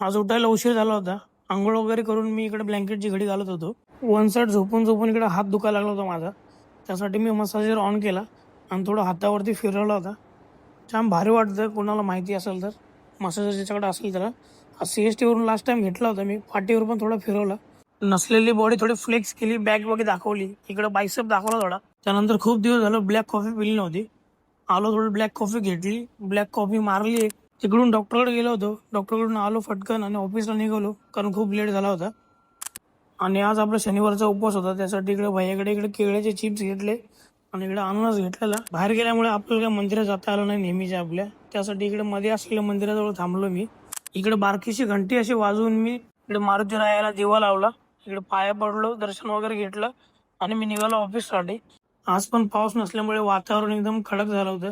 आज उठायला उशीर झाला होता. आंघोळ वगैरे करून मी इकडे ब्लँकेटची घडी घालत होतो. वन साईड झोपून झोपून इकडे हात दुखायला लागला होता माझा. त्यासाठी मी मसाजर ऑन केला आणि थोडं हातावरती फिरवला होता. छान भारी वाटतं. कोणाला माहिती असेल तर मसाजर ज्याच्याकडे असेल त्याला. CST वरून लास्ट टाइम घेतला होता मी. पाठीवर पण थोडा फिरवला. नसलेली बॉडी थोडी फ्लेक्स केली, बॅग वगैरे दाखवली, इकडे बायसेप दाखवला थोडा. त्यानंतर खूप दिवस झालं ब्लॅक कॉफी पिली नव्हती. आलो थोडी ब्लॅक कॉफी घेतली, ब्लॅक कॉफी मारली एक. तिकडून डॉक्टरकडे गेलो होतो. डॉक्टरकडून आलो फटकन आणि ऑफिसला निघालो कारण खूप लेट झाला होता. आणि आज आपला शनिवारचा उपवास होता, त्यासाठी इकडे भैयाकडे इकडे केळ्याचे चिप्स घेतले आणि इकडे अननस घेतलेला. बाहेर गेल्यामुळे आपल्याला काही मंदिरात जाता आलं नाही नेहमीच्या आपल्या, त्यासाठी इकडे मध्ये असलेल्या मंदिराजवळ थांबलो मी. इकडे बारकीशी घंटी अशी वाजवून मी इकडे मारुती रायाला दिवा लावला, इकडे पाया पडलो, दर्शन वगैरे घेतलं आणि मी निघालो ऑफिससाठी. आज पण पाऊस नसल्यामुळे वातावरण एकदम कडक झालं होतं.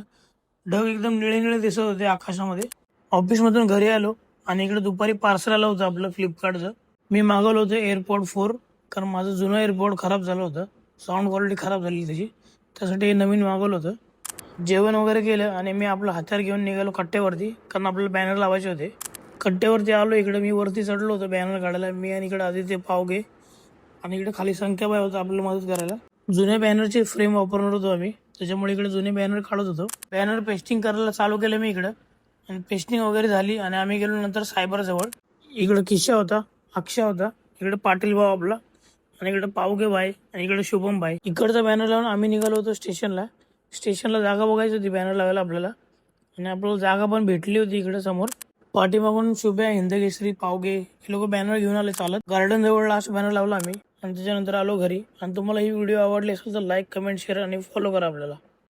ढग एकदम निळे निळे दिसत होते आकाशामध्ये. ऑफिसमधून घरी आलो आणि इकडे दुपारी पार्सल आलं होतं आपलं फ्लिपकार्टचं. मी मागवलं होतं एअरपॉड 4, कारण माझं जुनं एअरपॉड खराब झालं होतं. साऊंड क्वालिटी खराब झाली त्याची, त्यासाठी हे नवीन मागवलं होतं. जेवण वगैरे केलं आणि मी आपलं हत्यार घेऊन निघालो कट्ट्यावरती, कारण आपल्याला बॅनर लावायचे होते. कट्ट्यावरती आलो. इकडे मी वरती चढलो होतो बॅनर काढायला, मी आणि इकडे आदित्य पावगे आणि इकडे खाली संख्याबाई होतं आपल्याला मदत करायला. जुन्या बॅनरचे फ्रेम वापरणार होतो आम्ही, त्याच्यामुळे इकडे जुने बॅनर काढत होतो. बॅनर पेस्टिंग करायला चालू केलं मी इकडं, आणि पेस्टिंग वगैरे झाली आणि आम्ही गेलो नंतर सायबर जवळ. इकडे किशा होता, अक्षय होता, इकडे पाटील भाऊ आपला, आणि इकडे पावगे भाई आणि इकडे शुभम भाई. इकडचा बॅनर लावून आम्ही निघालो होतो स्टेशनला. स्टेशनला जागा बघायची होती बॅनर लावायला आपल्याला, आणि आपल्याला जागा पण भेटली होती इकडे समोर. पाठीमागून शुभ्या, हिंदकेसरी, पावगे हे लोक बॅनर घेऊन आले चालत. गार्डन जवळ लास्ट बॅनर लावला आम्ही आणि त्याच्यानंतर आलो घरी. आणि तुम्हाला ही व्हिडिओ आवडली असेल तर लाईक, कमेंट, शेअर आणि फॉलो करा आपल्याला.